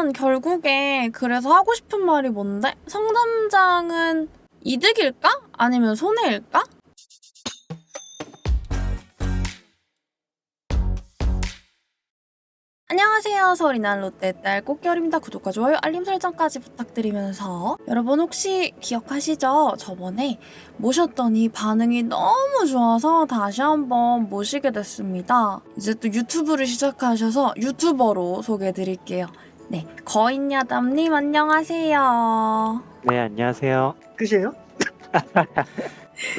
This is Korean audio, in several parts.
그러면 결국에 그래서 하고 싶은 말이 뭔데? 성담장은 이득일까? 아니면 손해일까? 안녕하세요. 서울이 난 롯데 딸 꽃겨울입니다. 구독과 좋아요, 알림 설정까지 부탁드리면서 여러분 혹시 기억하시죠? 저번에 모셨더니 반응이 너무 좋아서 다시 한번 모시게 됐습니다. 이제 또 유튜브를 시작하셔서 유튜버로 소개해드릴게요. 네, 거인야담님 안녕하세요. 네, 안녕하세요. 끝이에요?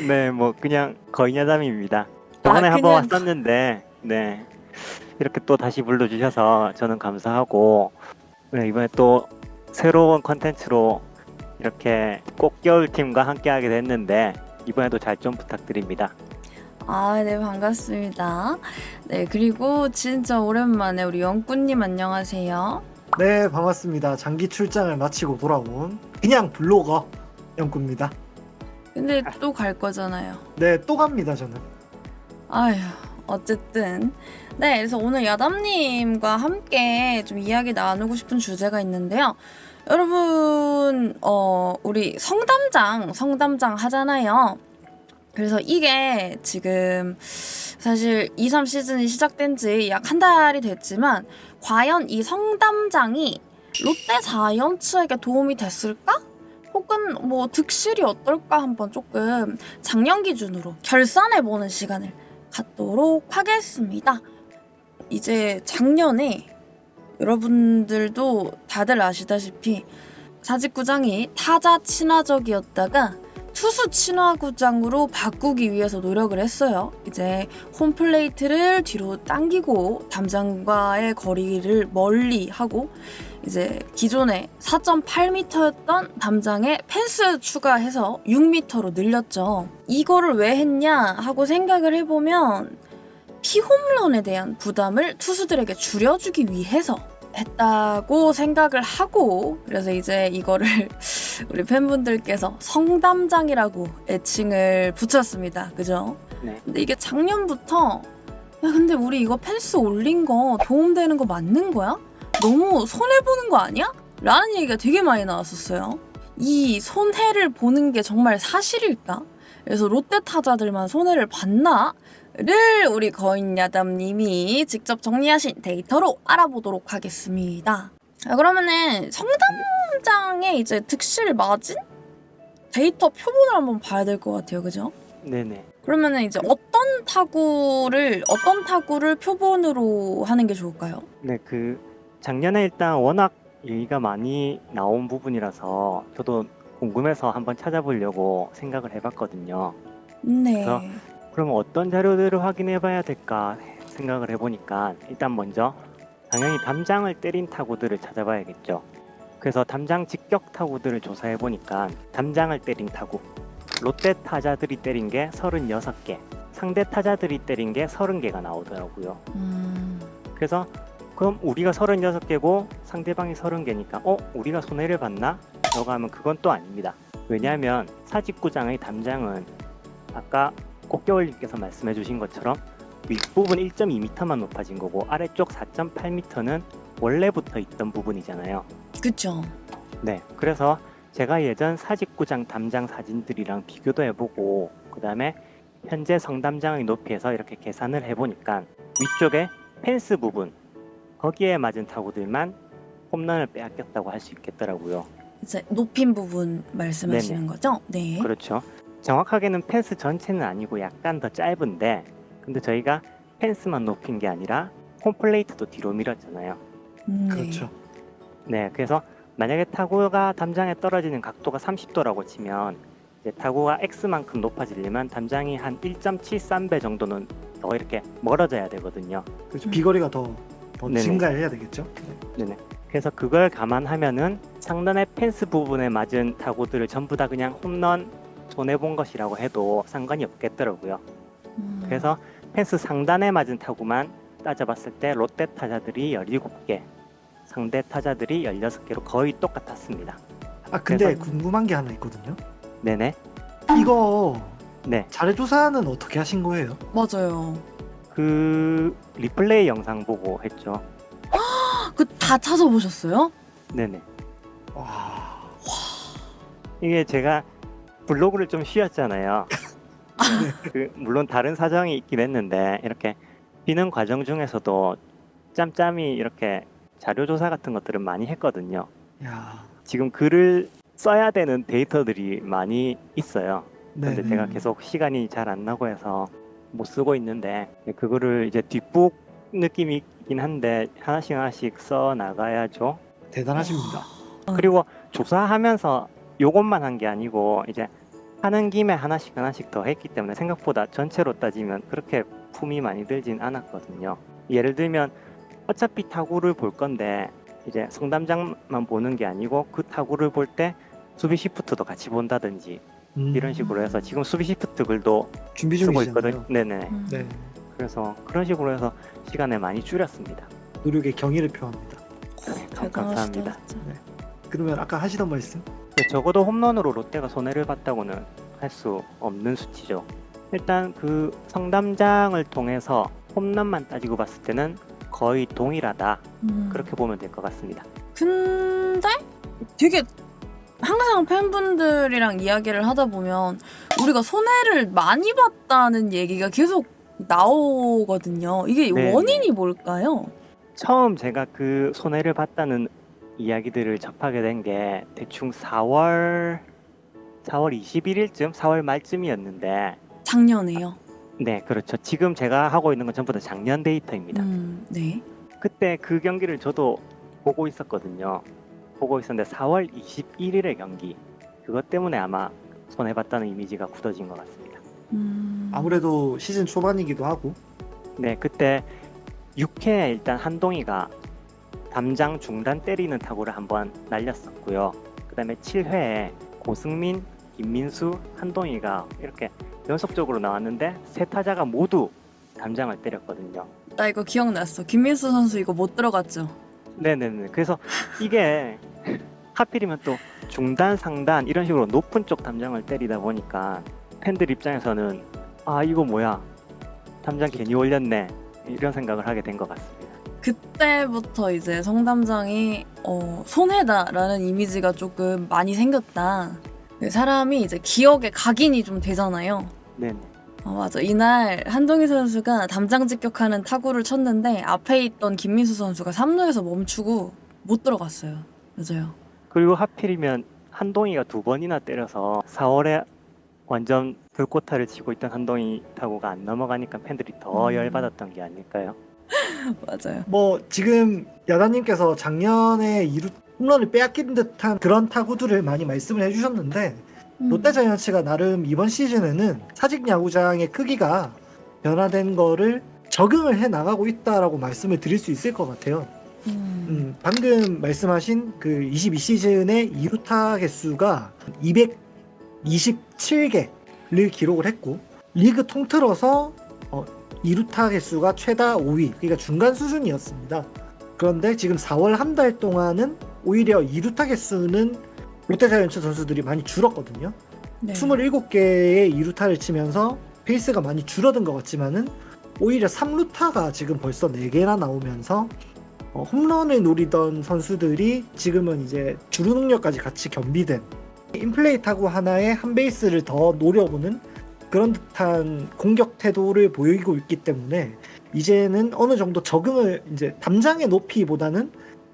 네, 뭐 그냥 거인야담입니다. 저번에 한번 그냥 왔었는데, 네, 이렇게 또 다시 불러주셔서 저는 감사하고, 네, 이번에 또 새로운 컨텐츠로 이렇게 꽃겨울 팀과 함께하게 됐는데 이번에도 잘 좀 부탁드립니다. 네, 반갑습니다. 네, 그리고 진짜 오랜만에 우리 영꾸님 안녕하세요. 네, 반갑습니다. 장기 출장을 마치고 돌아온 그냥 블로거 영구입니다. 근데 또 갈 거잖아요. 네, 또 갑니다, 저는. 아휴, 어쨌든. 네, 그래서 오늘 야담님과 함께 좀 이야기 나누고 싶은 주제가 있는데요. 여러분, 우리 성담장 하잖아요. 그래서 이게 지금 사실 2, 3 시즌이 시작된 지 약 한 달이 됐지만 과연 이 성담장이 롯데 자이언츠에게 도움이 됐을까? 혹은 뭐 득실이 어떨까 한번 조금 작년 기준으로 결산해보는 시간을 갖도록 하겠습니다. 이제 작년에 여러분들도 다들 아시다시피 사직구장이 타자 친화적이었다가 투수 친화구장으로 바꾸기 위해서 노력을 했어요. 이제 홈플레이트를 뒤로 당기고 담장과의 거리를 멀리 하고 이제 기존에 4.8m였던 담장에 펜스 추가해서 6m로 늘렸죠. 이거를 왜 했냐 하고 생각을 해보면 피홈런에 대한 부담을 투수들에게 줄여주기 위해서 했다고 생각을 하고, 그래서 이제 이거를 우리 팬분들께서 성담장이라고 애칭을 붙였습니다. 그죠? 네. 근데 이게 작년부터 야 근데 우리 이거 펜스 올린 거 도움되는 거 맞는 거야? 너무 손해보는 거 아니야? 라는 얘기가 되게 많이 나왔었어요. 이 손해를 보는 게 정말 사실일까? 그래서 롯데 타자들만 손해를 봤나? 를 우리 거인야담님이 직접 정리하신 데이터로 알아보도록 하겠습니다. 그러면은 성담장의 이제 득실 마진? 데이터 표본을 한번 봐야 될 것 같아요. 그죠? 네네. 그러면은 이제 어떤 타구를 표본으로 하는 게 좋을까요? 네, 작년에 일단 워낙 얘기가 많이 나온 부분이라서 저도 궁금해서 한번 찾아보려고 생각을 해봤거든요. 네. 그럼 어떤 자료들을 확인해 봐야 될까 생각을 해보니까 일단 먼저 당연히 담장을 때린 타구들을 찾아봐야겠죠. 그래서 담장 직격 타구들을 조사해 보니까 담장을 때린 타구, 롯데 타자들이 때린 게 36개, 상대 타자들이 때린 게 30개가 나오더라고요. 그래서 그럼 우리가 36개고 상대방이 30개니까 우리가 손해를 봤나? 라고 하면 그건 또 아닙니다. 왜냐하면 사직구장의 담장은 아까 꽃겨울님께서 말씀해 주신 것처럼 윗부분 1.2m만 높아진 거고 아래쪽 4.8m는 원래부터 있던 부분이잖아요. 그쵸. 네, 그래서 제가 예전 사직구장 담장 사진들이랑 비교도 해보고 그 다음에 현재 성담장의 높이에서 이렇게 계산을 해보니까 위쪽에 펜스 부분 거기에 맞은 타구들만 홈런을 빼앗겼다고 할 수 있겠더라고요. 이제 높인 부분 말씀하시는 네네. 거죠? 네. 그렇죠. 정확하게는 펜스 전체는 아니고 약간 더 짧은데 근데 저희가 펜스만 높인 게 아니라 홈플레이트도 뒤로 밀었잖아요. 네. 그렇죠. 네, 그래서 만약에 타구가 담장에 떨어지는 각도가 30도라고 치면 이제 타구가 X만큼 높아지려면 담장이 한 1.73배 정도는 더 이렇게 멀어져야 되거든요. 그렇죠. 비거리가 더 네네. 증가해야 되겠죠. 네네. 그래서 그걸 감안하면은 상단의 펜스 부분에 맞은 타구들을 전부 다 그냥 홈런 손해본 것이라고 해도 상관이 없겠더라고요. 그래서 펜스 상단에 맞은 타구만 따져봤을 때 롯데 타자들이 17개, 상대 타자들이 16개로 거의 똑같았습니다. 근데 그래서- 궁금한 게 하나 있거든요. 네네. 이거 네. 자료 조사는 어떻게 하신 거예요? 맞아요. 그 리플레이 영상 보고 했죠. 그 다 찾아보셨어요? 네네. 와. 이게 제가 블로그를 좀 쉬었잖아요. 물론 다른 사정이 있긴 했는데 이렇게 비는 과정 중에서도 짬짬이 이렇게 자료 조사 같은 것들은 많이 했거든요. 야. 지금 글을 써야 되는 데이터들이 많이 있어요. 네. 근데 제가 계속 시간이 잘 안 나고 해서 못 쓰고 있는데 그거를 이제 뒷북 느낌이긴 한데 하나씩 써 나가야죠. 대단하십니다. 그리고 조사하면서 요것만 한 게 아니고 이제 하는 김에 하나씩 더 했기 때문에 생각보다 전체로 따지면 그렇게 품이 많이 들진 않았거든요. 예를 들면 어차피 타구를 볼 건데 이제 성담장만 보는 게 아니고 그 타구를 볼 때 수비 시프트도 같이 본다든지 이런 식으로 해서 지금 수비 시프트 글도 준비 쓰고 중이시잖아요. 있거든요. 네네. 네. 그래서 그런 식으로 해서 시간을 많이 줄였습니다. 노력의 경의를 표합니다. 참 감사합니다. 진짜. 그러면 아까 하시던 말씀? 근데 적어도 홈런으로 롯데가 손해를 봤다고는 할 수 없는 수치죠. 일단 그 성담장을 통해서 홈런만 따지고 봤을 때는 거의 동일하다. 그렇게 보면 될 것 같습니다. 근데 되게 항상 팬분들이랑 이야기를 하다 보면 우리가 손해를 많이 봤다는 얘기가 계속 나오거든요. 이게 네. 원인이 뭘까요? 처음 제가 그 손해를 봤다는 이야기들을 접하게 된 게 대충 4월 21일쯤 4월 말쯤이었는데 작년에요. 네 그렇죠. 지금 제가 하고 있는 건 전부 다 작년 데이터입니다. 네. 그때 그 경기를 저도 보고 있었거든요. 보고 있었는데 4월 21일의 경기 그것 때문에 아마 손해봤다는 이미지가 굳어진 것 같습니다. 아무래도 시즌 초반이기도 하고. 네 그때 6회에 일단 한동희가 담장 중단 때리는 타구를 한번 날렸었고요. 그 다음에 7회에 고승민, 김민수, 한동희가 이렇게 연속적으로 나왔는데 세 타자가 모두 담장을 때렸거든요. 나 이거 기억났어. 김민수 선수 이거 못 들어갔죠? 네네네. 그래서 이게 하필이면 또 중단, 상단 이런 식으로 높은 쪽 담장을 때리다 보니까 팬들 입장에서는 아 이거 뭐야 담장 괜히 올렸네 이런 생각을 하게 된 것 같습니다. 그때부터 이제 성담장이 손해다라는 이미지가 조금 많이 생겼다. 사람이 이제 기억에 각인이 좀 되잖아요. 네네. 맞아. 이날 한동희 선수가 담장 직격하는 타구를 쳤는데 앞에 있던 김민수 선수가 3루에서 멈추고 못 들어갔어요. 맞아요. 그리고 하필이면 한동희가 2번이나 때려서 4월에 완전 불꽃타를 치고 있던 한동희 타구가 안 넘어가니까 팬들이 더 열받았던 게 아닐까요? 맞아요. 뭐 지금 야다님께서 작년에 홈런을 빼앗긴 듯한 그런 타구들을 많이 말씀을 해주셨는데 롯데자이언츠가 나름 이번 시즌에는 사직 야구장의 크기가 변화된 거를 적응을 해 나가고 있다라고 말씀을 드릴 수 있을 것 같아요. 방금 말씀하신 그 22시즌의 2루타 개수가 227개를 기록을 했고 리그 통틀어서 2루타 개수가 최다 5위, 그러니까 중간 수준이었습니다. 그런데 지금 4월 한 달 동안은 오히려 2루타 개수는 롯데자이언츠 선수들이 많이 줄었거든요. 네. 27개의 2루타를 치면서 페이스가 많이 줄어든 것 같지만은 오히려 3루타가 지금 벌써 4개나 나오면서 홈런을 노리던 선수들이 지금은 이제 주루 능력까지 같이 겸비된 인플레이 타구 하나에 한 베이스를 더 노려보는 그런 듯한 공격 태도를 보이고 있기 때문에 이제는 어느 정도 적응을 이제 담장의 높이보다는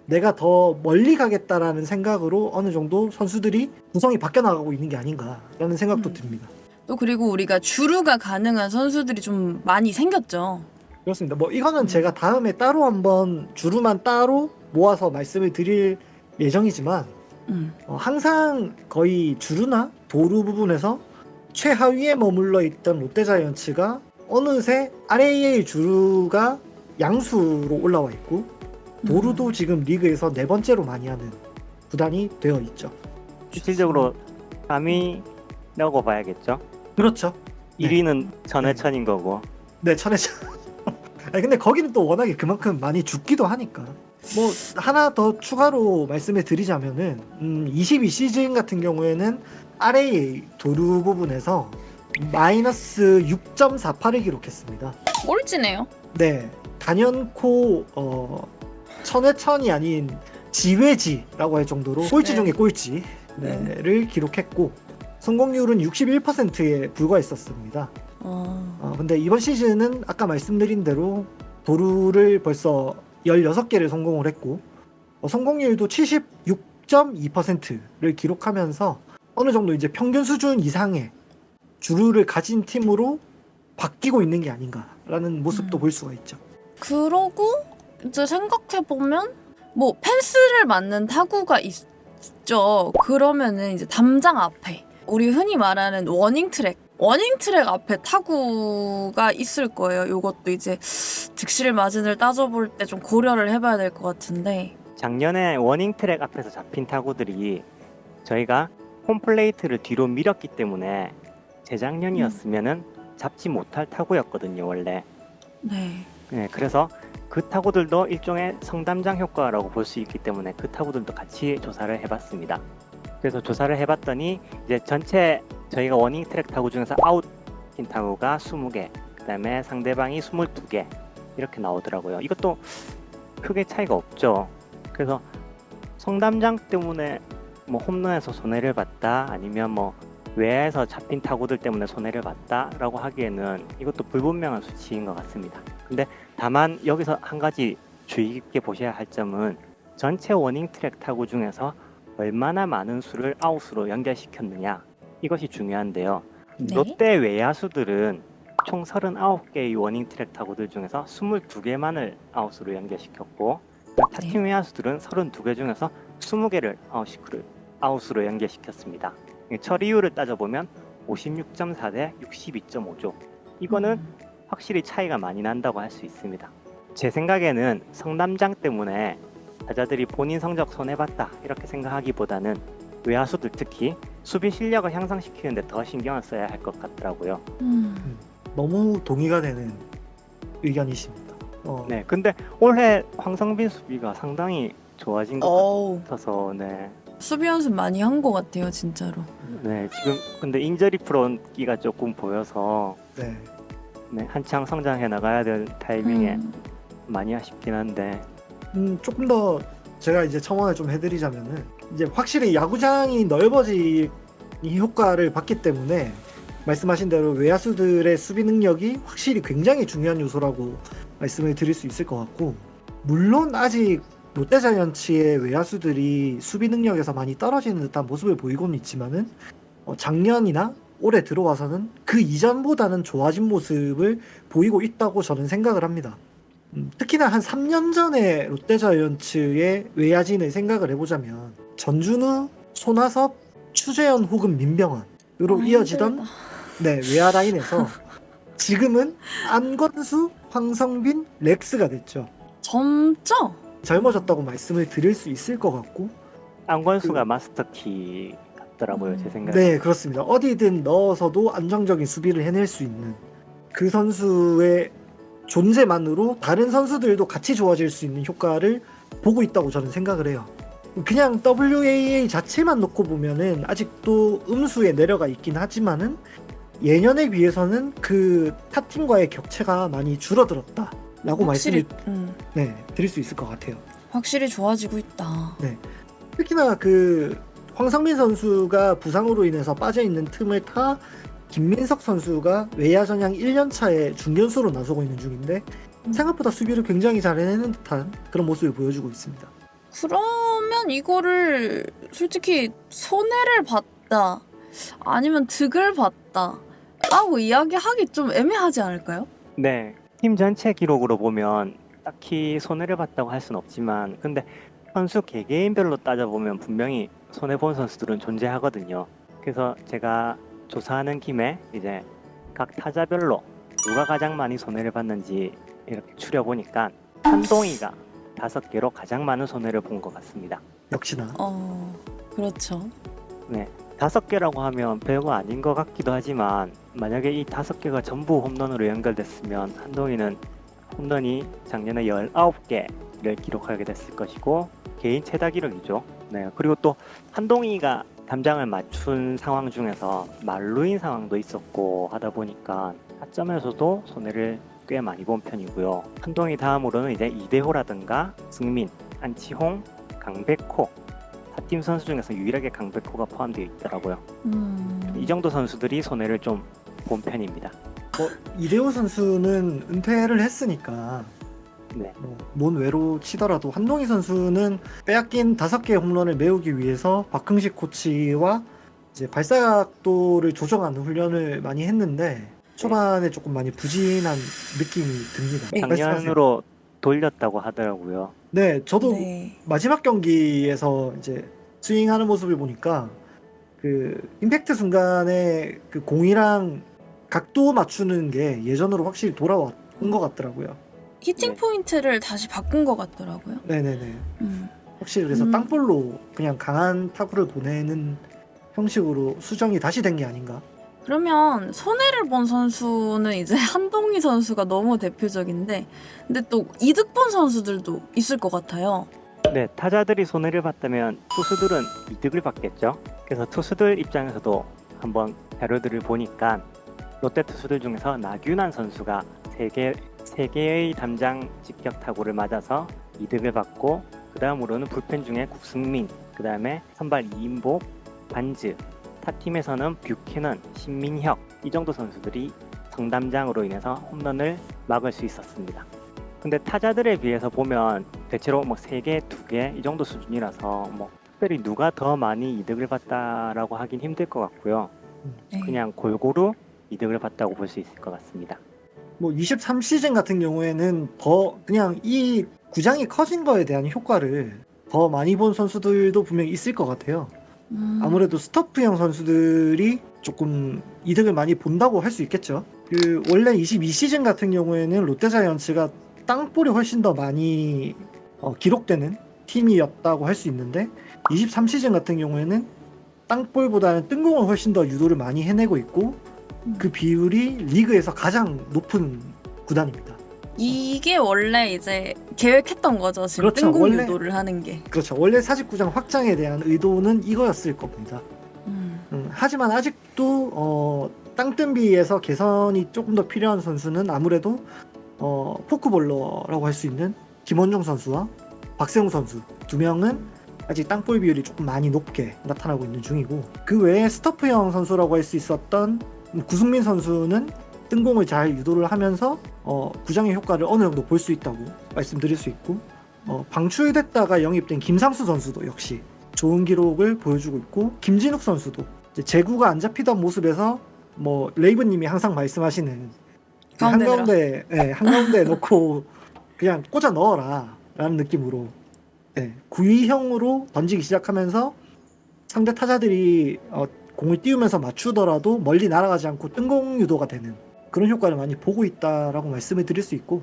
내가 더 멀리 가겠다라는 생각으로 어느 정도 선수들이 구성이 바뀌어 나가고 있는 게 아닌가라는 생각도 듭니다. 또 그리고 우리가 주루가 가능한 선수들이 좀 많이 생겼죠. 그렇습니다. 뭐 이거는 제가 다음에 따로 한번 주루만 따로 모아서 말씀을 드릴 예정이지만 항상 거의 주루나 도루 부분에서 최하위에 머물러 있던 롯데자이언츠가 어느새 RAA 주루가 양수로 올라와 있고 도루도 지금 리그에서 4번째로 많이 하는 구단이 되어 있죠. 실질적으로 3위라고 봐야겠죠. 그렇죠. 1위는 전해천인 거고. 네, 천해천. 아니 근데 거기는 또 워낙에 그만큼 많이 죽기도 하니까. 뭐 하나 더 추가로 말씀을 드리자면은 22시즌 같은 경우에는 RAA 도루 부분에서 마이너스 6.48을 기록했습니다. 꼴찌네요. 네, 단연코 천해천이 아닌 지회지라고 할 정도로 꼴찌 네. 중에 꼴찌를 기록했고 성공률은 61%에 불과했었습니다. 근데 이번 시즌은 아까 말씀드린 대로 도루를 벌써 16개를 성공을 했고 성공률도 76.2%를 기록하면서 어느 정도 이제 평균 수준 이상의 주루를 가진 팀으로 바뀌고 있는 게 아닌가라는 모습도 볼 수가 있죠. 그러고 이제 생각해보면 뭐 펜스를 맞는 타구가 있죠. 그러면은 이제 담장 앞에 우리 흔히 말하는 워닝 트랙 앞에 타구가 있을 거예요. 요것도 이제 득실 마진을 따져볼 때 좀 고려를 해봐야 될 것 같은데 작년에 워닝 트랙 앞에서 잡힌 타구들이 저희가 홈플레이트를 뒤로 밀었기 때문에 재작년이었으면은 잡지 못할 타구였거든요, 원래. 네. 네, 그래서 그 타구들도 일종의 성담장 효과라고 볼 수 있기 때문에 그 타구들도 같이 조사를 해봤습니다. 그래서 조사를 해봤더니 이제 전체 저희가 워닝 트랙 타구 중에서 아웃인 타구가 20개, 그다음에 상대방이 22개 이렇게 나오더라고요. 이것도 크게 차이가 없죠. 그래서 성담장 때문에 뭐 홈런에서 손해를 봤다, 아니면 뭐 외야에서 잡힌 타구들 때문에 손해를 봤다라고 하기에는 이것도 불분명한 수치인 것 같습니다. 근데 다만 여기서 한 가지 주의 깊게 보셔야 할 점은 전체 워닝 트랙 타구 중에서 얼마나 많은 수를 아웃으로 연결시켰느냐, 이것이 중요한데요. 네. 롯데 외야수들은 총 39개의 워닝 트랙 타구들 중에서 22개만을 아웃으로 연결시켰고 타팀 외야수들은 32개 중에서 20개를 아웃으로 연결시켰습니다. 처리율을 따져보면 56.4 대 62.5죠. 이거는 확실히 차이가 많이 난다고 할 수 있습니다. 제 생각에는 성남장 때문에 타자들이 본인 성적 손해봤다 이렇게 생각하기보다는 외야수들 특히 수비 실력을 향상시키는데 더 신경을 써야 할 것 같더라고요. 너무 동의가 되는 의견이십니다. 네, 근데 올해 황성빈 수비가 상당히 좋아진 것 어우, 같아서 네, 수비 연습 많이 한 것 같아요, 진짜로. 네 지금 근데 인저리 프론기가 조금 보여서 네. 네, 한창 성장해 나가야 될 타이밍에 음. 많이 아쉽긴 한데 조금 더 제가 이제 첨언을 좀 해드리자면은 이제 확실히 야구장이 넓어진 이 효과를 봤기 때문에 말씀하신 대로 외야수들의 수비 능력이 확실히 굉장히 중요한 요소라고 말씀을 드릴 수 있을 것 같고, 물론 아직 롯데자이언츠의 외야수들이 수비 능력에서 많이 떨어지는 듯한 모습을 보이고는 있지만은 작년이나 올해 들어와서는 그 이전보다는 좋아진 모습을 보이고 있다고 저는 생각을 합니다. 특히나 한 3년 전에 롯데자이언츠의 외야진을 생각을 해보자면 전준우, 손아섭, 추재현 혹은 민병헌으로 이어지던 힘들다. 네, 외야 라인에서 지금은 안건수, 황성빈, 렉스가 됐죠. 점점 젊어졌다고 말씀을 드릴 수 있을 것 같고, 안건수가 마스터키 같더라고요, 제 생각에. 네, 그렇습니다. 어디든 넣어서도 안정적인 수비를 해낼 수 있는 그 선수의 존재만으로 다른 선수들도 같이 좋아질 수 있는 효과를 보고 있다고 저는 생각을 해요. 그냥 WAA 자체만 놓고 보면은 아직도 음수에 내려가 있긴 하지만은 예년에 비해서는 그 타팀과의 격차가 많이 줄어들었다라고 확실히 말씀을 드릴 수 있을 것 같아요. 확실히 좋아지고 있다. 특히나 그 황상민 선수가 부상으로 인해서 빠져있는 틈을 타 김민석 선수가 외야 전향 1년 차에 중견수로 나서고 있는 중인데 생각보다 수비를 굉장히 잘 해내는 듯한 그런 모습을 보여주고 있습니다. 그러면 이거를 솔직히 손해를 봤다 아니면 득을 봤다 라고 이야기하기 좀 애매하지 않을까요? 네, 팀 전체 기록으로 보면 딱히 손해를 봤다고 할 수는 없지만 근데 선수 개개인별로 따져보면 분명히 손해본 선수들은 존재하거든요. 그래서 제가 조사하는 김에 이제 각 타자별로 누가 가장 많이 손해를 봤는지 이렇게 추려보니까 한동희가 5개로 가장 많은 손해를 본 것 같습니다. 역시나 그렇죠. 네, 5개라고 하면 별거 아닌 것 같기도 하지만 만약에 이 5개가 전부 홈런으로 연결됐으면 한동희는 홈런이 작년에 19개를 기록하게 됐을 것이고 개인 최다 기록이죠. 네, 그리고 또 한동희가 담장을 맞춘 상황 중에서 만루인 상황도 있었고 하다 보니까 타점에서도 손해를 꽤 많이 본 편이고요. 한동희 다음으로는 이제 이대호라든가 승민, 안치홍, 강백호, 타팀 선수 중에서 유일하게 강백호가 포함되어 있더라고요. 음. 이 정도 선수들이 손해를 좀 본 편입니다. 이대호 선수는 은퇴를 했으니까 네. 뭔 외로 치더라도 한동희 선수는 빼앗긴 5개의 홈런을 메우기 위해서 박흥식 코치와 이제 발사각도를 조정하는 훈련을 많이 했는데 초반에 조금 많이 부진한 느낌이 듭니다. 네, 말씀하세요. 작년으로 돌렸다고 하더라고요. 네, 저도 네. 마지막 경기에서 이제 스윙하는 모습을 보니까 그 임팩트 순간에 그 공이랑 각도 맞추는 게 예전으로 확실히 돌아온 것 같더라고요. 히팅 네. 포인트를 다시 바꾼 것 같더라고요. 네네네. 음. 확실히 그래서 땅볼로 그냥 강한 타구를 보내는 형식으로 수정이 다시 된 게 아닌가. 그러면 손해를 본 선수는 이제 한동희 선수가 너무 대표적인데, 근데 또 이득 본 선수들도 있을 것 같아요. 네, 타자들이 손해를 봤다면 투수들은 이득을 받겠죠. 그래서 투수들 입장에서도 한번 자료들을 보니까 롯데 투수들 중에서 나균환 선수가 3개의 담장 직격 타구를 맞아서 이득을 받고, 그 다음으로는 불펜 중에 국승민, 그 다음에 선발 이인복, 반즈, 타팀에서는 뷰캐넌, 신민혁, 이 정도 선수들이 성담장으로 인해서 홈런을 막을 수 있었습니다. 근데 타자들에 비해서 보면 대체로 뭐 3개, 2개 이 정도 수준이라서 뭐 특별히 누가 더 많이 이득을 봤다라고 하긴 힘들 것 같고요. 네. 그냥 골고루 이득을 봤다고 볼 수 있을 것 같습니다. 뭐 23시즌 같은 경우에는 더 그냥 이 구장이 커진 거에 대한 효과를 더 많이 본 선수들도 분명히 있을 것 같아요. 아무래도 스토프형 선수들이 조금 이득을 많이 본다고 할 수 있겠죠. 그 원래 22시즌 같은 경우에는 롯데자이언츠가 땅볼이 훨씬 더 많이 기록되는 팀이었다고 할 수 있는데 23시즌 같은 경우에는 땅볼보다는 뜬공을 훨씬 더 유도를 많이 해내고 있고 그 비율이 리그에서 가장 높은 구단입니다. 이게 원래 이제 계획했던 거죠. 지금 그렇죠. 뜬공 원래- 유도를 하는 게. 그렇죠. 원래 사직구장 확장에 대한 의도는 이거였을 겁니다. 하지만 아직도 땅뜬비에서 개선이 조금 더 필요한 선수는 아무래도 포크볼러라고 할 수 있는 김원중 선수와 박세웅 선수 2명은 아직 땅볼 비율이 조금 많이 높게 나타나고 있는 중이고, 그 외에 스토프형 선수라고 할 수 있었던 구승민 선수는 뜬공을 잘 유도를 하면서 구장의 효과를 어느 정도 볼 수 있다고 말씀드릴 수 있고, 방출됐다가 영입된 김상수 선수도 역시 좋은 기록을 보여주고 있고, 김진욱 선수도 이제 제구가 안 잡히던 모습에서 뭐 레이브님이 항상 말씀하시는 그 가운데 한가운데 놓고 그냥 꽂아 넣어라 라는 느낌으로 구위형으로 던지기 시작하면서 상대 타자들이 공을 띄우면서 맞추더라도 멀리 날아가지 않고 뜬공 유도가 되는 그런 효과를 많이 보고 있다라고 말씀을 드릴 수 있고,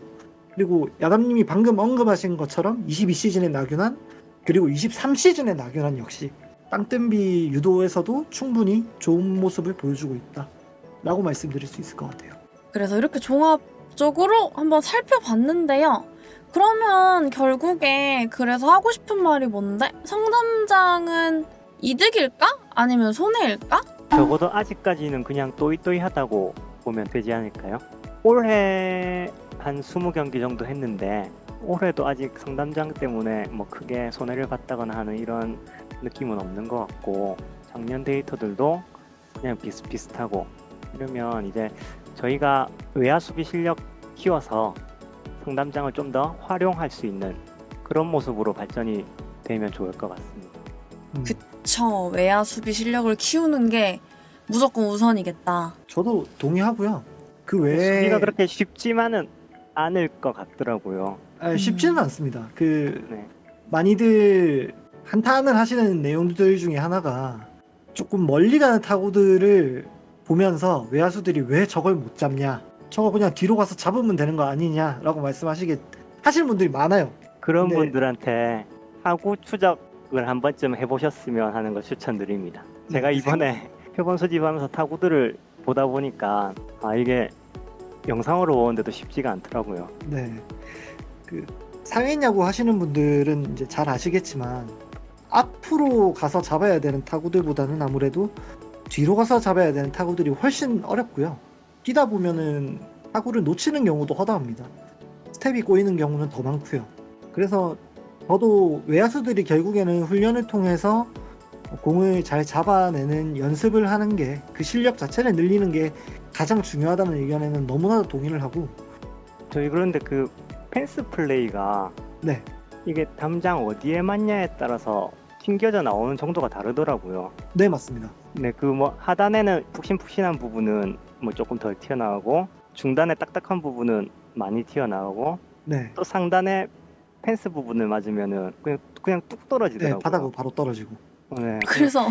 그리고 야담님이 방금 언급하신 것처럼 22시즌의 나균환 그리고 23시즌의 나균환 역시 땅뜬비 유도에서도 충분히 좋은 모습을 보여주고 있다 라고 말씀드릴 수 있을 것 같아요. 그래서 이렇게 종합적으로 한번 살펴봤는데요. 그러면 결국에 그래서 하고 싶은 말이 뭔데? 성담장은 이득일까? 아니면 손해일까? 적어도 아직까지는 그냥 또이또이하다고 보면 되지 않을까요? 올해 한 20경기 정도 했는데 올해도 아직 성담장 때문에 뭐 크게 손해를 봤다거나 하는 이런 느낌은 없는 것 같고, 작년 데이터들도 그냥 비슷비슷하고, 이러면 이제 저희가 외야 수비 실력 키워서 성담장을 좀 더 활용할 수 있는 그런 모습으로 발전이 되면 좋을 것 같습니다. 그쵸. 외야 수비 실력을 키우는 게 무조건 우선이겠다. 저도 동의하고요. 그 외에 수비가 그렇게 쉽지만은 않을 것 같더라고요. 쉽지는 않습니다. 네. 많이들 한탄을 하시는 내용들 중에 하나가 조금 멀리 가는 타구들을 보면서 외야수들이 왜 저걸 못 잡냐, 저거 그냥 뒤로 가서 잡으면 되는 거 아니냐라고 말씀하시는 분들이 많아요. 그런 네. 분들한테 타구 추적을 한 번쯤 해보셨으면 하는 걸 추천드립니다. 제가 이번에 표본 수집하면서 타구들을 보다 보니까 이게 영상으로 보는데도 쉽지가 않더라고요. 네, 그 사회야구 하시는 분들은 이제 잘 아시겠지만 앞으로 가서 잡아야 되는 타구들보다는 아무래도 뒤로 가서 잡아야 되는 타구들이 훨씬 어렵고요. 뛰다 보면은 타구를 놓치는 경우도 허다합니다. 스텝이 꼬이는 경우는 더 많고요. 그래서 저도 외야수들이 결국에는 훈련을 통해서 공을 잘 잡아내는 연습을 하는 게 그 실력 자체를 늘리는 게 가장 중요하다는 의견에는 너무나도 동의를 하고 저희 그런데 그 펜스 플레이가 네, 이게 담장 어디에 맞냐에 따라서 튕겨져 나오는 정도가 다르더라고요. 네 맞습니다. 네, 그 뭐 하단에는 푹신푹신한 부분은 뭐 조금 덜 튀어나오고 중단에 딱딱한 부분은 많이 튀어나오고 네, 또 상단에 펜스 부분을 맞으면은 그냥 뚝 네 떨어지더라고요. 바닥으로 바로 떨어지고. 네, 그래서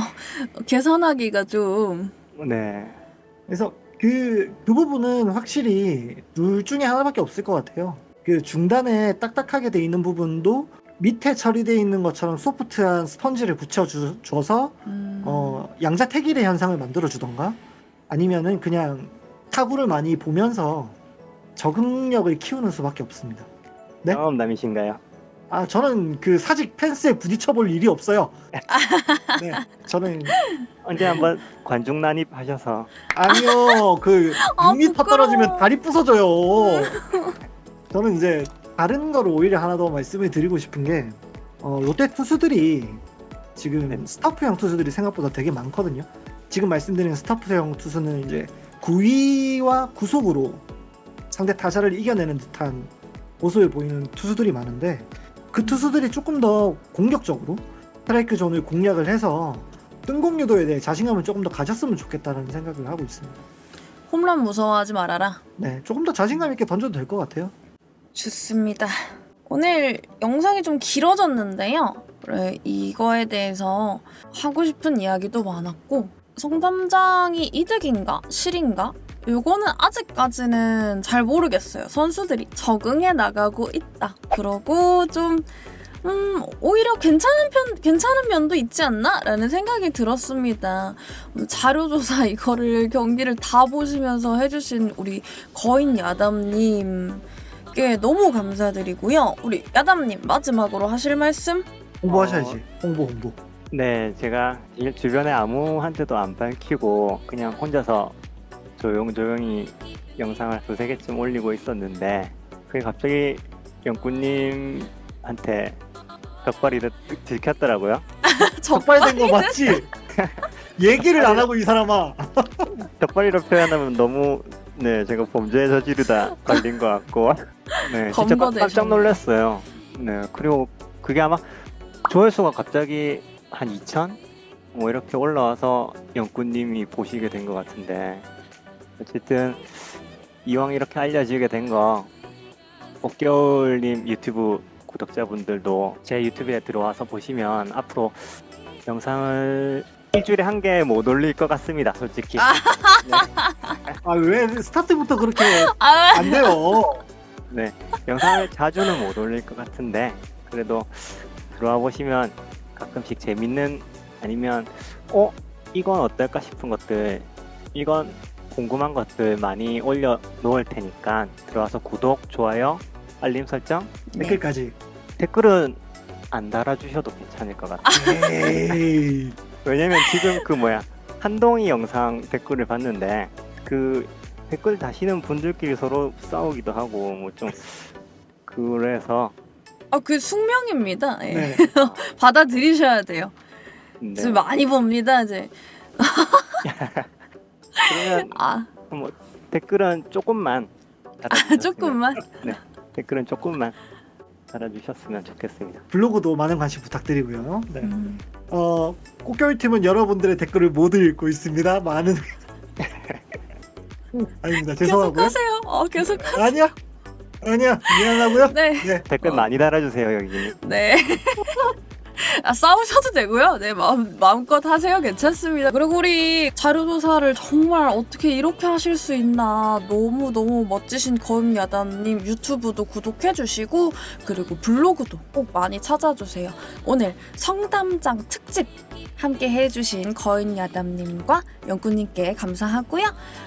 계산하기가 좀 네, 그래서 그 부분은 확실히 둘 중에 하나밖에 없을 것 같아요. 그 중단에 딱딱하게 돼 있는 부분도 밑에 처리되어 있는 것처럼 소프트한 스펀지를 붙여줘서 양자택일의 현상을 만들어주던가 아니면은 그냥 타구를 많이 보면서 적응력을 키우는 수밖에 없습니다. 네? 경험남이신가요? 아 저는 그 사직 펜스에 부딪혀볼 일이 없어요. 네, 저는 언제 한번 관중 난입하셔서 아니요 그 아, 6m 부끄러워. 떨어지면 다리 부서져요. 저는 이제 다른 거를 오히려 하나 더 말씀을 드리고 싶은 게 롯데 투수들이 지금 네. 스타프형 투수들이 생각보다 되게 많거든요. 지금 말씀드린 스타프형 투수는 이제 구위와 구속으로 상대 타자를 이겨내는 듯한 모습을 보이는 투수들이 많은데 그 투수들이 조금 더 공격적으로 스트라이크 존을 공략을 해서 뜬공 유도에 대해 자신감을 조금 더 가졌으면 좋겠다는 생각을 하고 있습니다. 홈런 무서워하지 말아라. 네, 조금 더 자신감 있게 던져도 될 것 같아요. 좋습니다. 오늘 영상이 좀 길어졌는데요. 그래, 이거에 대해서 하고 싶은 이야기도 많았고 성담장이 이득인가 실인가? 요거는 아직까지는 잘 모르겠어요. 선수들이 적응해 나가고 있다. 그러고 좀 오히려 괜찮은 면도 있지 않나? 라는 생각이 들었습니다. 자료조사 이거를 경기를 다 보시면서 해주신 우리 거인 야담님께 너무 감사드리고요. 우리 야담님 마지막으로 하실 말씀? 홍보하셔야지. 홍보. 네, 제가 주변에 아무한테도 안 밝히고 그냥 혼자서 조용히 영상을 2-3개쯤 올리고 있었는데 그게 갑자기 영구님한테 벽발이 들켰더라고요. 적발된 거 맞지? 얘기를 안 하고 이 사람아. 벽발이로 표현하면 너무 제가 범죄에 저지르다 걸린 것 같고 진짜 깜짝 놀랐어요. 네, 그리고 그게 아마 조회수가 갑자기 한 2,000? 뭐 이렇게 올라와서 영구님이 보시게 된 것 같은데 어쨌든 이왕 이렇게 알려지게 된 거 옥겨울님 유튜브 구독자분들도 제 유튜브에 들어와서 보시면 앞으로 영상을 일주일에 1개 못 올릴 것 같습니다, 솔직히. 왜 스타트부터 그렇게 아, 안 돼요? 네, 영상을 자주는 못 올릴 것 같은데 그래도 들어와 보시면 가끔씩 재밌는 아니면 이건 어떨까 싶은 것들, 이건 궁금한 것들 많이 올려 놓을 테니까 들어와서 구독, 좋아요, 알림 설정, 댓글까지. 댓글은 안 달아주셔도 괜찮을 것 같아요. 에이. 왜냐면 지금 한동희 영상 댓글을 봤는데 그 댓글 다시는 분들끼리 서로 싸우기도 하고 뭐 좀 그래서 그 숙명입니다. 예. 네. 받아들이셔야 돼요. 네. 지금 많이 봅니다, 이제. 그러면 뭐 댓글은 조금만 달아주셨으면, 조금만. 네, 댓글은 조금만 달아주셨으면 좋겠습니다. 블로그도 많은 관심 부탁드리고요. 네. 음. 꽃겨울팀은 여러분들의 댓글을 못 읽고 있습니다. 많은 아닙니다. 죄송하고요. 계속하세요. 계속. 아니야 미안하고요. 네. 네. 댓글 많이 달아주세요, 여기님. 네. 싸우셔도 되고요. 네, 마음껏 하세요. 괜찮습니다. 그리고 우리 자료조사를 정말 어떻게 이렇게 하실 수 있나. 너무 멋지신 거임야담님 유튜브도 구독해주시고 그리고 블로그도 꼭 많이 찾아주세요. 오늘 성담장 특집 함께 해주신 거인야담님과 영구님께 감사하고요.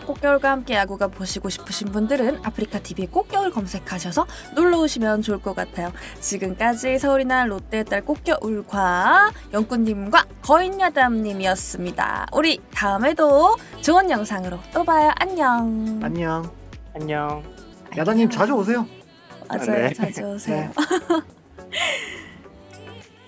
꽃겨울과 함께 야구가 보시고 싶으신 분들은 아프리카TV에 꽃겨울 검색하셔서 놀러오시면 좋을 것 같아요. 지금까지 서울이나 롯데의 딸 꽃겨울과 영구님과 거인야담님이었습니다. 우리 다음에도 좋은 영상으로 또 봐요. 안녕. 안녕. 안녕. 야다님 자주 오세요. 맞아요. 네. 자주 오세요. 네.